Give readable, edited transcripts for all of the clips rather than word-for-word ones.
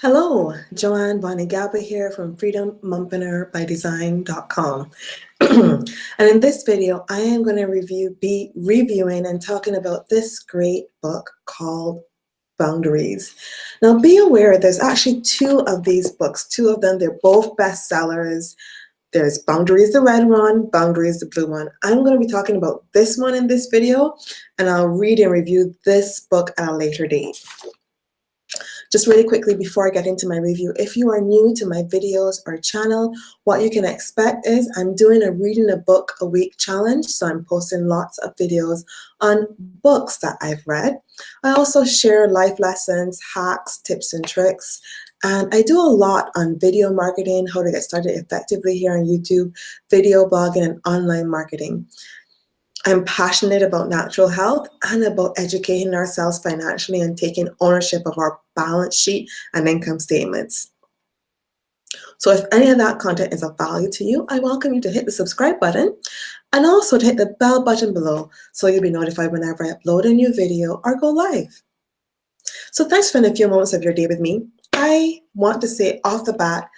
Hello, Joanne Bonnie Galba here from freedommompreneur by design.com. And in this video, I am going to be reviewing and talking about this great book called Boundaries. Now, be aware there's actually two of these books. Two of them, they're both bestsellers. There's Boundaries, the red one, Boundaries, the blue one. I'm going to be talking about this one in this video, and I'll read and review this book at a later date. Just really quickly before I get into my review, if you are new to my videos or channel, what you can expect is I'm doing a reading a book a week challenge. So I'm posting lots of videos on books that I've read. I also share life lessons, hacks, tips and tricks. And I do a lot on video marketing, how to get started effectively here on YouTube, video blogging, and online marketing. I'm passionate about natural health and about educating ourselves financially and taking ownership of our balance sheet and income statements. So if any of that content is of value to you, I welcome you to hit the subscribe button and also to hit the bell button below so you'll be notified whenever I upload a new video or go live. So thanks for spending a few moments of your day with me. I want to say off the bat,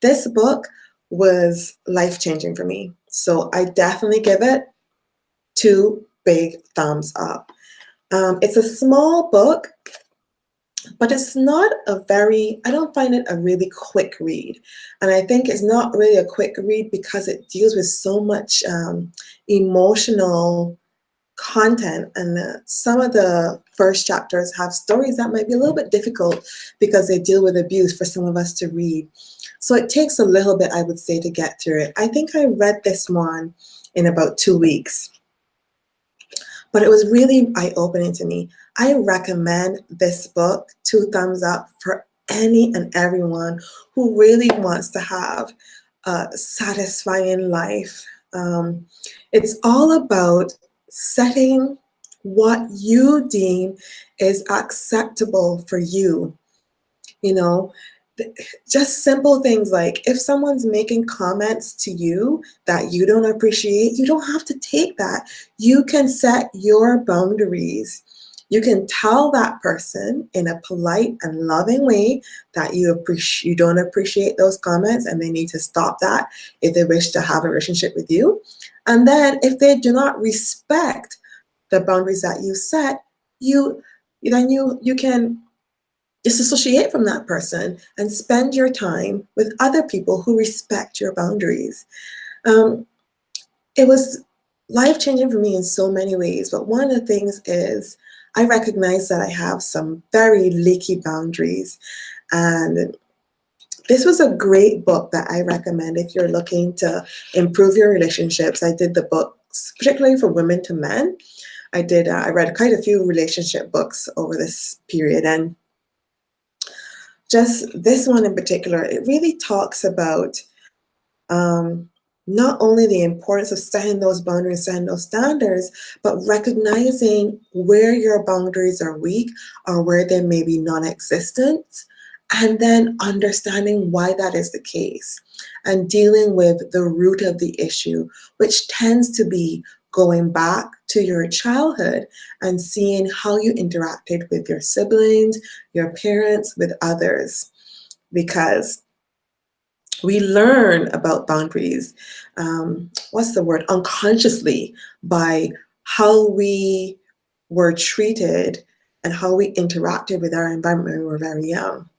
this book was life-changing for me. So I definitely give it 2 big thumbs up. It's a small book, but it's not I don't find it a really quick read. And I think it's not really a quick read because it deals with so much emotional content. And some of the first chapters have stories that might be a little bit difficult because they deal with abuse for some of us to read. So it takes a little bit, I would say, to get through it. I think I read this one in about 2 weeks. But it was really eye-opening to me. I recommend this book, 2 thumbs up, for any and everyone who really wants to have a satisfying life. It's all about setting what you deem is acceptable for you. You know, just simple things like if someone's making comments to you that you don't appreciate, you don't have to take that. You can set your boundaries. You can tell that person in a polite and loving way that you don't appreciate those comments and they need to stop that if they wish to have a relationship with you. And then if they do not respect the boundaries that you set, you can disassociate from that person and spend your time with other people who respect your boundaries. It was life-changing for me in so many ways, but one of the things is I recognize that I have some very leaky boundaries, and this was a great book that I recommend if you're looking to improve your relationships. I did the books particularly for women to men. I read quite a few relationship books over this period, and just this one in particular, it really talks about not only the importance of setting those boundaries, setting those standards, but recognizing where your boundaries are weak or where they may be non-existent, and then understanding why that is the case and dealing with the root of the issue, which tends to be going back to your childhood and seeing how you interacted with your siblings, your parents, with others. Because we learn about boundaries, unconsciously by how we were treated and how we interacted with our environment when we were very young.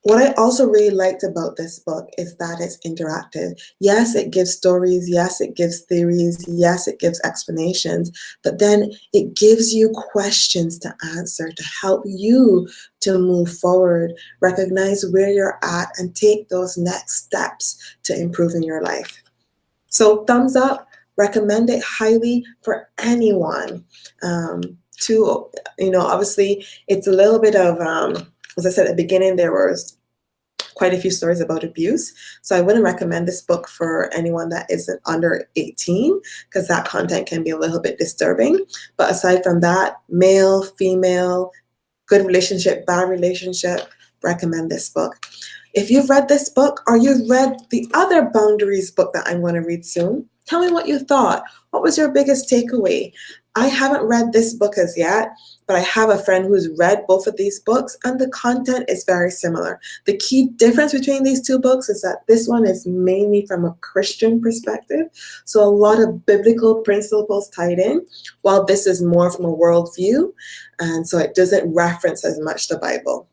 What I also really liked about this book is that it's interactive. Yes, it gives stories. Yes, it gives theories. Yes, it gives explanations. But then it gives you questions to answer to help you to move forward, recognize where you're at, and take those next steps to improving your life. So thumbs up, recommend it highly for anyone. Obviously, it's a little bit of, as I said at the beginning, there was quite a few stories about abuse. So I wouldn't recommend this book for anyone that isn't under 18 because that content can be a little bit disturbing. But aside from that, male, female, good relationship, bad relationship, recommend this book. If you've read this book or you've read the other Boundaries book that I'm going to read soon, tell me what you thought. What was your biggest takeaway? I haven't read this book as yet, but I have a friend who's read both of these books, and the content is very similar. The key difference between these two books is that this one is mainly from a Christian perspective, so a lot of biblical principles tied in, while this is more from a worldview, and so it doesn't reference as much the Bible.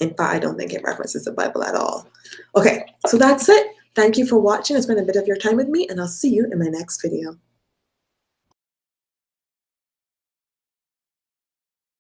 In fact, I don't think it references the Bible at all. Okay, so that's it. Thank you for watching. It's been a bit of your time with me, and I'll see you in my next video.